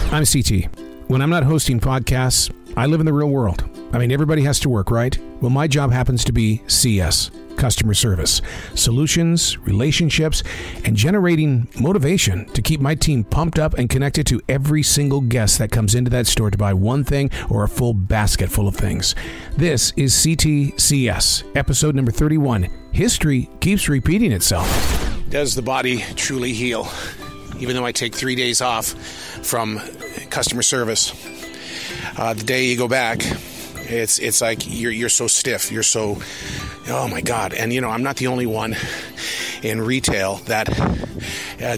I'm CT. When I'm not hosting podcasts, I live in the real world. I mean, everybody has to work, right? Well, my job happens to be CS, customer service, solutions, relationships, and generating motivation to keep my team pumped up and connected to every single guest that comes into that store to buy one thing or a full basket full of things. This is C.T.C.S, episode number 31. History keeps repeating itself. Does the body truly heal? Even though I take 3 days off from customer service, the day you go back, it's like you're so stiff. You're so, oh my God. And you know, I'm not the only one in retail that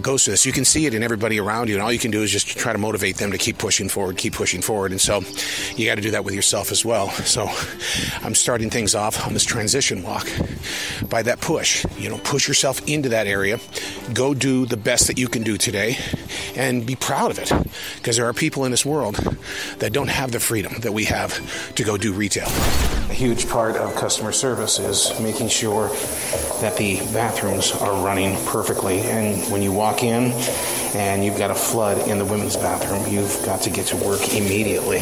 goes to this. You can see it in everybody around you, and all you can do is just try to motivate them to keep pushing forward. And so you got to do that with yourself as well. So I'm starting things off on this transition walk by that push. You know, push yourself into that area. Go do the best that you can do today and be proud of it, because there are people in this world that don't have the freedom that we have to go do retail. A huge part of customer service is making sure that the bathrooms are running perfectly. And when you walk in and you've got a flood in the women's bathroom, you've got to get to work immediately.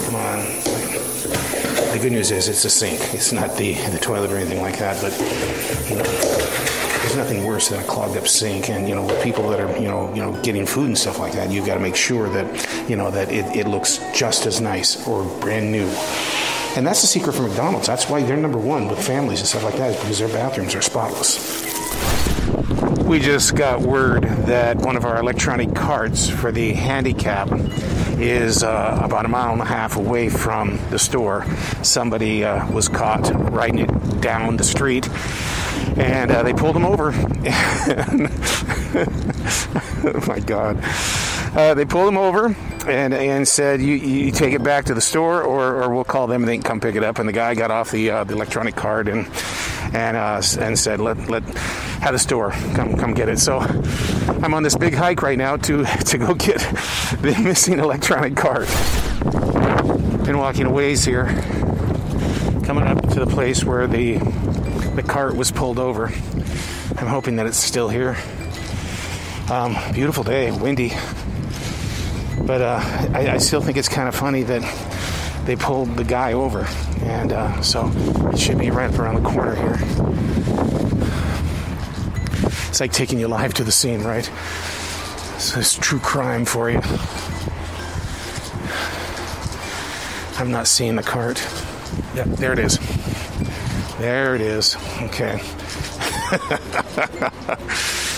Come on. The good news is it's a sink. It's not the toilet or anything like that, but you know, there's nothing worse than a clogged up sink. And you know, with people that are you know getting food and stuff like that, you've got to make sure that you know that it looks just as nice or brand new. And that's the secret for McDonald's. That's why they're number one with families and stuff like that, is because their bathrooms are spotless. We just got word that one of our electronic carts for the handicap is about 1.5 miles away from the store. Somebody was caught riding it down the street, and they pulled him over. Oh my God. They pulled him over and said, you take it back to the store, or we'll call them and they can come pick it up. And the guy got off the electronic card and said, let have the store come get it. So I'm on this big hike right now to go get the missing electronic card. Been walking a ways here, coming up to the place where the cart was pulled over. I'm hoping that it's still here. Beautiful day, windy. But I still think it's kind of funny that they pulled the guy over. And so it should be right around the corner here. It's like taking you live to the scene, right? So it's true crime for you. I'm not seeing the cart. Yep, there it is. There it is. Okay.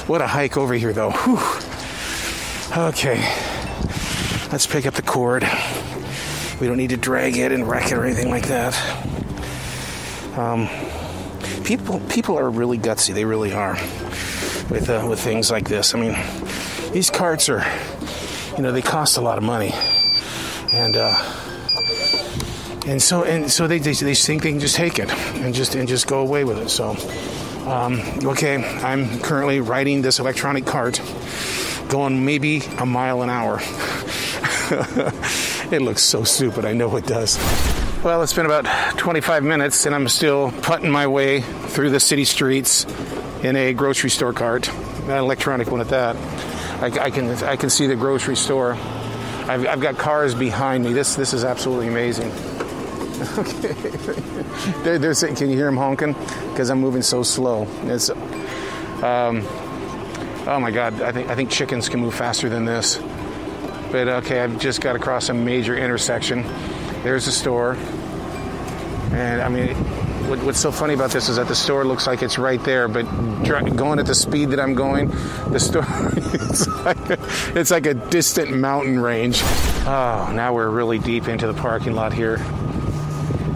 What a hike over here, though. Whew. Okay. Let's pick up the cord. We don't need to drag it and wreck it or anything like that. People are really gutsy. They really are with things like this. I mean, these carts are, you know, they cost a lot of money, and so they think they can just take it and just go away with it. So, okay, I'm currently riding this electronic cart, going maybe 1 mile an hour. It looks so stupid. I know it does. Well, it's been about 25 minutes, and I'm still putting my way through the city streets in a grocery store cart, an electronic one at that. I can see the grocery store. I've got cars behind me. This is absolutely amazing. Okay, they're saying, can you hear them honking? Because I'm moving so slow. It's oh my God. I think chickens can move faster than this. But okay, I've just got across a major intersection. There's the store. And I mean, what's so funny about this is that the store looks like it's right there, but going at the speed that I'm going, the store, it's like a distant mountain range. Oh, now we're really deep into the parking lot here.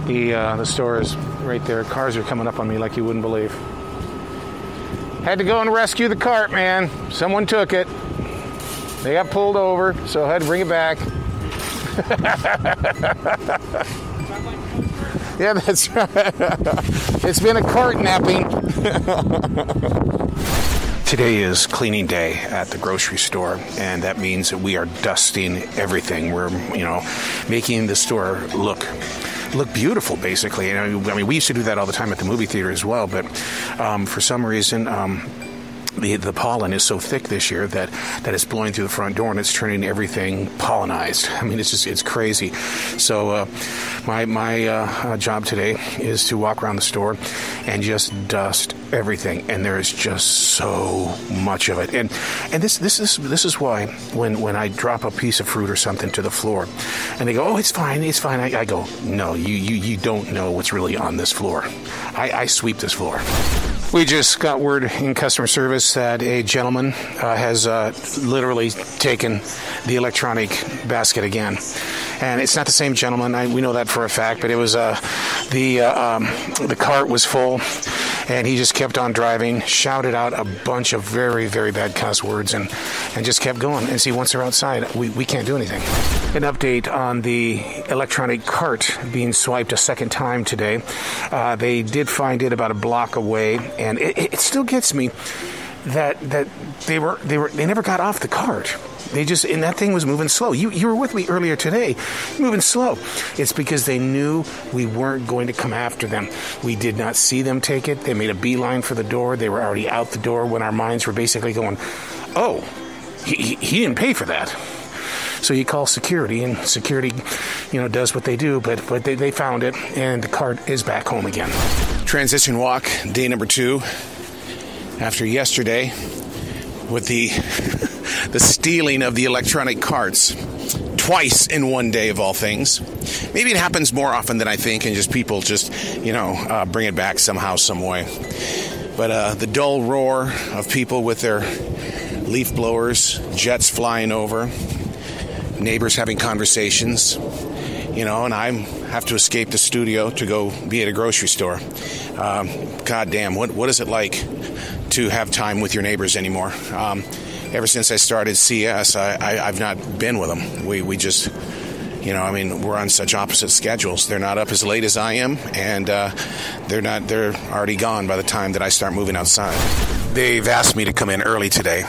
The store is right there. Cars are coming up on me like you wouldn't believe. Had to go and rescue the cart, man. Someone took it. They got pulled over, so I had to bring it back. Yeah, that's right. It's been a cart napping. Today is cleaning day at the grocery store, and that means that we are dusting everything. We're, making the store look beautiful, basically. I mean, we used to do that all the time at the movie theater as well, but for some reason, the pollen is so thick this year that it's blowing through the front door and it's turning everything pollenized. I mean, it's crazy. So my job today is to walk around the store and just dust everything, and there is just so much of it. And this is why when I drop a piece of fruit or something to the floor, and they go, "Oh, it's fine." I go, "No, you don't know what's really on this floor. I sweep this floor." We just got word in customer service that a gentleman has literally taken the electronic basket again. And it's not the same gentleman. We know that for a fact, but it was the cart was full, and he just kept on driving, shouted out a bunch of very, very bad cuss words, and just kept going. And see, once they're outside, we can't do anything. An update on the electronic cart being swiped a second time today. They did find it about a block away, and it still gets me that they never got off the cart. And that thing was moving slow. You were with me earlier today, moving slow. It's because they knew we weren't going to come after them. We did not see them take it. They made a beeline for the door. They were already out the door when our minds were basically going, "Oh, he didn't pay for that." So you call security, and security, does what they do, but they found it, and the cart is back home again. Transition walk, day number 2. After yesterday, with the stealing of the electronic carts twice in one day of all things. Maybe it happens more often than I think, and just people bring it back somehow, some way. But the dull roar of people with their leaf blowers, jets flying over, neighbors having conversations, and I have to escape the studio to go be at a grocery store. God damn, what is it like to have time with your neighbors anymore? Ever since I started CS, I've not been with them. We just, we're on such opposite schedules. They're not up as late as I am, and they're already gone by the time that I start moving outside. They've asked me to come in early today.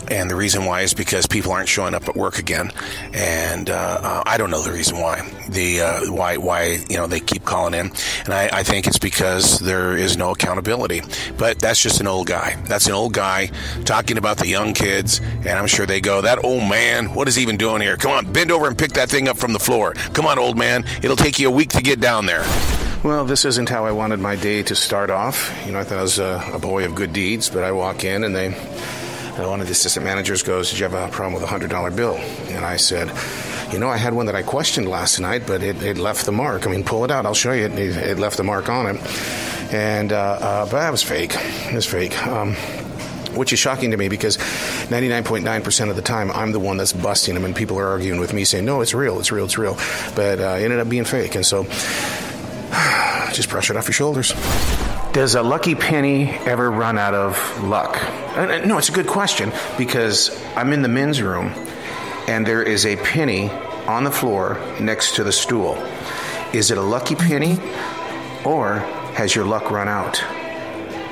And the reason why is because people aren't showing up at work again, and I don't know the reason why. Why they keep calling in, and I think it's because there is no accountability. But that's just an old guy. That's an old guy talking about the young kids, and I'm sure they go, "That old man, what is he even doing here? Come on, bend over and pick that thing up from the floor. Come on, old man, it'll take you a week to get down there." Well, this isn't how I wanted my day to start off. I thought I was a boy of good deeds, but I walk in and one of the assistant managers goes, "Did you have a problem with a $100 bill?" And I said, I had one that I questioned last night, but it left the mark. Pull it out. I'll show you. It left the mark on it. And, but that was fake. It was fake. Which is shocking to me because 99.9% of the time, I'm the one that's busting them, and people are arguing with me saying, "No, it's real, it's real, it's real." But it ended up being fake. And so just brush it off your shoulders. Does a lucky penny ever run out of luck? No, it's a good question because I'm in the men's room and there is a penny on the floor next to the stool. Is it a lucky penny or has your luck run out?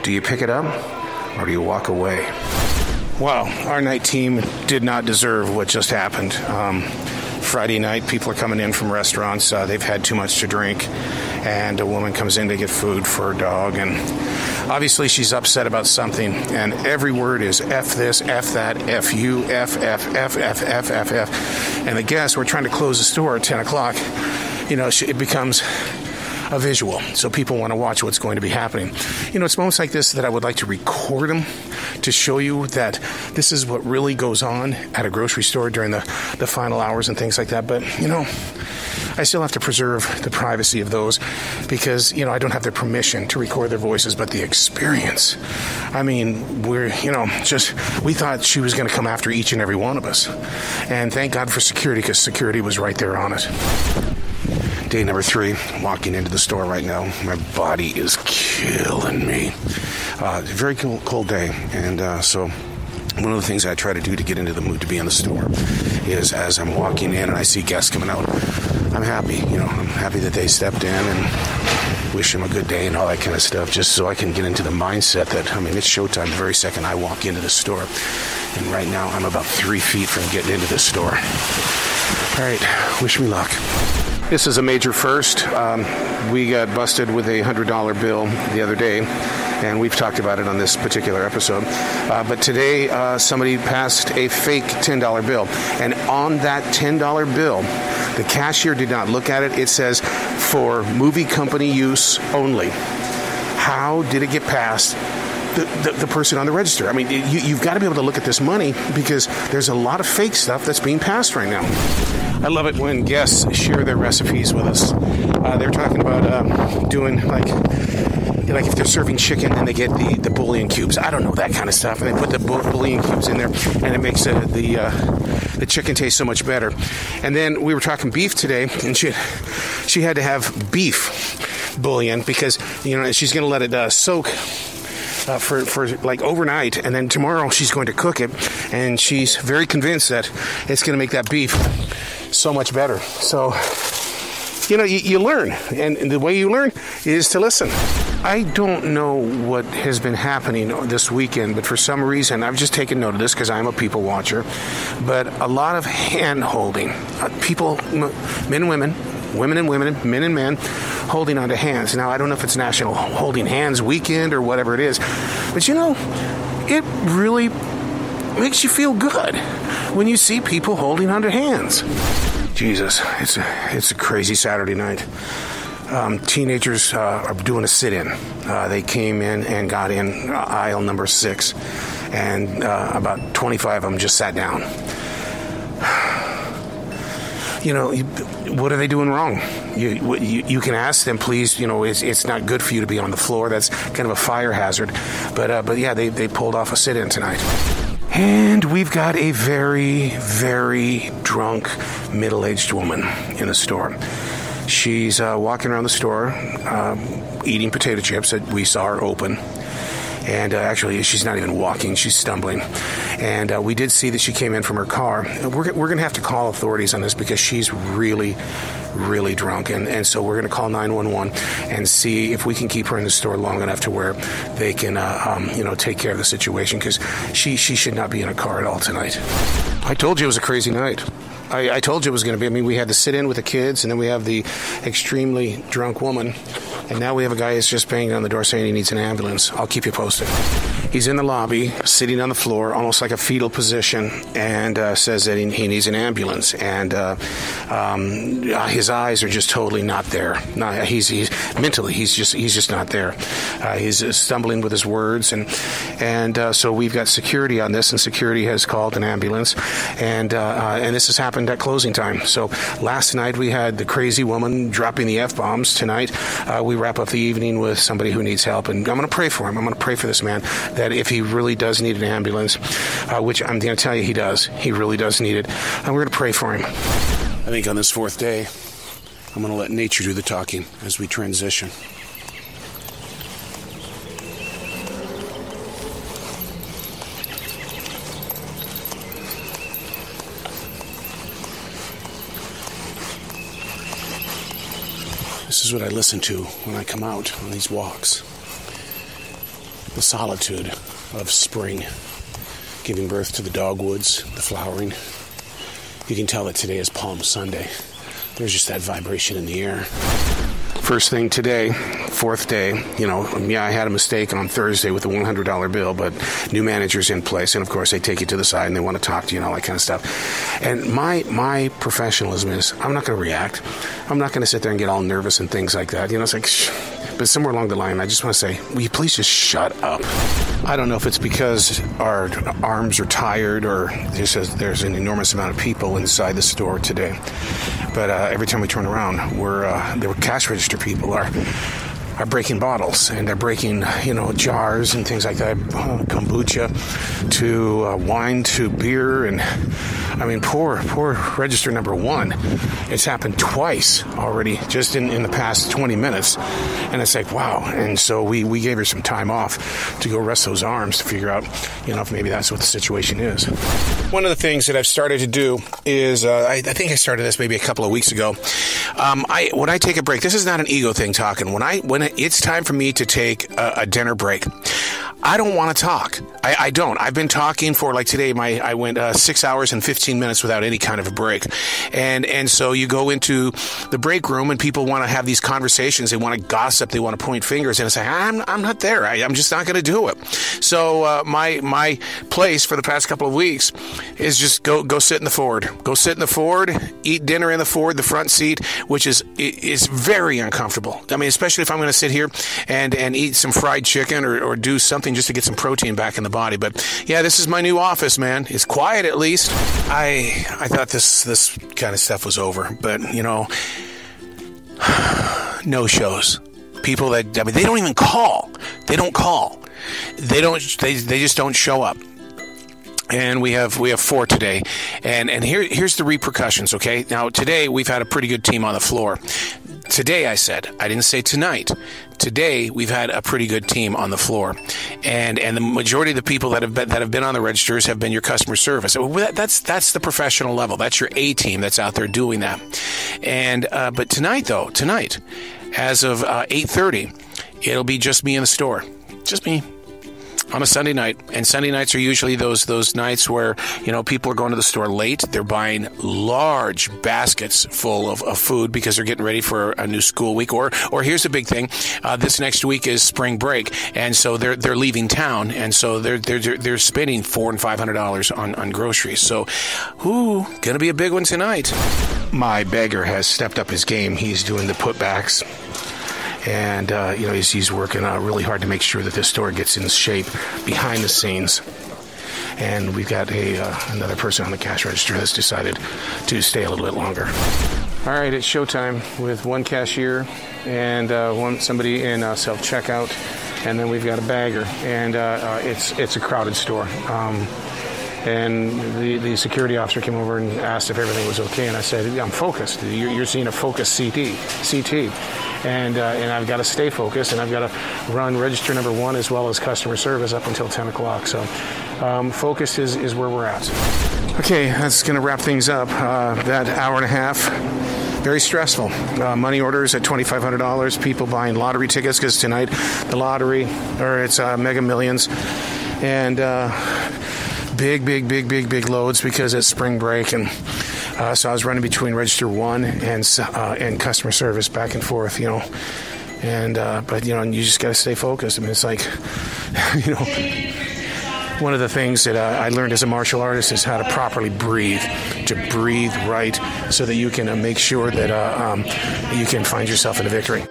Do you pick it up or do you walk away? Wow, our night team did not deserve what just happened. Friday night, people are coming in from restaurants. They've had too much to drink, and a woman comes in to get food for her dog, and obviously she's upset about something, and every word is F this, F that, F you, F, F, F, F, F, F, F. And the guests, we're trying to close the store at 10 o'clock. It becomes a visual, so people want to watch what's going to be happening. It's moments like this that I would like to record them to show you that this is what really goes on at a grocery store during the final hours and things like that. But, I still have to preserve the privacy of those because, I don't have their permission to record their voices, but the experience. We thought she was going to come after each and every one of us. And thank God for security, because security was right there on it. Day number 3, walking into the store right now. My body is killing me. Very cold day, and so one of the things I try to do to get into the mood to be in the store is as I'm walking in and I see guests coming out, I'm happy. I'm happy that they stepped in and wish them a good day and all that kind of stuff, just so I can get into the mindset that, it's showtime the very second I walk into the store. And right now, I'm about 3 feet from getting into the store. All right, wish me luck. This is a major first. We got busted with a $100 bill the other day, and we've talked about it on this particular episode. But today, somebody passed a fake $10 bill, and on that $10 bill, the cashier did not look at it. It says, for movie company use only. How did it get past the person on the register? I mean, you've got to be able to look at this money, because there's a lot of fake stuff that's being passed right now. I love it when guests share their recipes with us. They're talking about doing like if they're serving chicken and they get the bouillon cubes. I don't know, that kind of stuff. And they put the bouillon cubes in there, and it makes the chicken taste so much better. And then we were talking beef today, and she had to have beef bouillon because she's going to let it soak for like overnight, and then tomorrow she's going to cook it, and she's very convinced that it's going to make that beef so much better. So you learn, and the way you learn is to listen. I don't know what has been happening this weekend, but for some reason I've just taken note of this because I'm a people watcher, but a lot of hand holding, people, men and women, women and women, men and men, holding onto hands. Now, I don't know if it's National Holding Hands Weekend or whatever it is, but it really makes you feel good when you see people holding onto hands. Jesus, it's a crazy Saturday night. Teenagers are doing a sit-in. They came in and got in aisle number 6, and about 25 of them just sat down. What are they doing wrong? You can ask them, please. It's not good for you to be on the floor. That's kind of a fire hazard. But yeah, they pulled off a sit-in tonight. And we've got a very, very drunk, middle-aged woman in the store. She's walking around the store, eating potato chips that we saw her open. And actually, she's not even walking. She's stumbling. And we did see that she came in from her car. We're going to have to call authorities on this because she's really, really drunk. And so we're going to call 911 and see if we can keep her in the store long enough to where they can, take care of the situation, because she should not be in a car at all tonight. I told you it was a crazy night. I told you it was going to be. I mean, we had the sit-in with the kids, and then we have the extremely drunk woman. And now we have a guy who's just banging on the door saying he needs an ambulance. I'll keep you posted. He's in the lobby, sitting on the floor, almost like a fetal position, and says that he needs an ambulance. And his eyes are just totally not there. He's mentally, he's just not there. He's stumbling with his words, and so we've got security on this, and security has called an ambulance, and this has happened at closing time. So last night we had the crazy woman dropping the F-bombs. Tonight we wrap up the evening with somebody who needs help, and I'm going to pray for him. I'm going to pray for this man, that if he really does need an ambulance, which I'm going to tell you he does, he really does need it, and we're going to pray for him. I think on this 4th day, I'm going to let nature do the talking as we transition. This is what I listen to when I come out on these walks. The solitude of spring, giving birth to the dogwoods, the flowering. You can tell that today is Palm Sunday. There's just that vibration in the air. First thing today, 4th day, I had a mistake on Thursday with the $100 bill, but new manager's in place, and of course they take you to the side and they want to talk to you and all that kind of stuff. And my professionalism is, I'm not going to react. I'm not going to sit there and get all nervous and things like that. It's like, but somewhere along the line, I just want to say, will you please just shut up? I don't know if it's because our arms are tired or there's an enormous amount of people inside the store today. But every time we turn around, there were cash register people are breaking bottles, and they're breaking, jars and things like that, kombucha to wine to beer, and I mean, poor register number 1. It's happened twice already, just in the past 20 minutes, and it's like, wow. And so we gave her some time off to go rest those arms to figure out, if maybe that's what the situation is. One of the things that I've started to do is, I think I started this maybe a couple of weeks ago. When I take a break, this is not an ego thing talking. When it's time for me to take a dinner break, I don't want to talk. I don't. I've been talking for, like today, I went 6 hours and 15 15 minutes without any kind of a break. And so you go into the break room and people want to have these conversations. They want to gossip. They want to point fingers. And I say, I'm not there. I'm just not going to do it. So my place for the past couple of weeks is just go sit in the Ford. Go sit in the Ford, eat dinner in the Ford, the front seat, which is very uncomfortable. I mean, especially if I'm going to sit here and eat some fried chicken or do something just to get some protein back in the body. But yeah, this is my new office, man. It's quiet at least. I thought this kind of stuff was over, but no shows. People that, I mean, they don't even call. They don't call. They just don't show up. And we have 4 today. And here's the repercussions, okay? Now, today we've had a pretty good team on the floor. Today, I said. I didn't say tonight. Today, we've had a pretty good team on the floor. And the majority of the people that have been on the registers have been your customer service. That's the professional level. That's your A team that's out there doing that. And but tonight, as of 8:30, it'll be just me in the store. Just me. On a Sunday night. And Sunday nights are usually those nights where, people are going to the store late. They're buying large baskets full of food because they're getting ready for a new school week. Or here's the big thing. This next week is spring break. And so they're leaving town. And so they're spending $400 and $500 on groceries. So, gonna be a big one tonight. My beggar has stepped up his game. He's doing the putbacks. And, he's working really hard to make sure that this store gets in shape behind the scenes. And we've got another person on the cash register that's decided to stay a little bit longer. All right, it's showtime with one cashier and somebody in self-checkout. And then we've got a bagger. And it's a crowded store. And the security officer came over and asked if everything was okay. And I said, I'm focused. You're seeing a focused CT. And I've got to stay focused, and I've got to run register number 1 as well as customer service up until 10 o'clock. So focused is where we're at. Okay, that's going to wrap things up. That hour and a half, very stressful. Money orders at $2,500. People buying lottery tickets because tonight the lottery, it's Mega Millions. And big loads because it's spring break. And so I was running between register 1 and customer service back and forth, but you just got to stay focused. I mean, it's like, one of the things that I learned as a martial artist is how to properly breathe, to breathe right so that you can make sure that you can find yourself in a victory.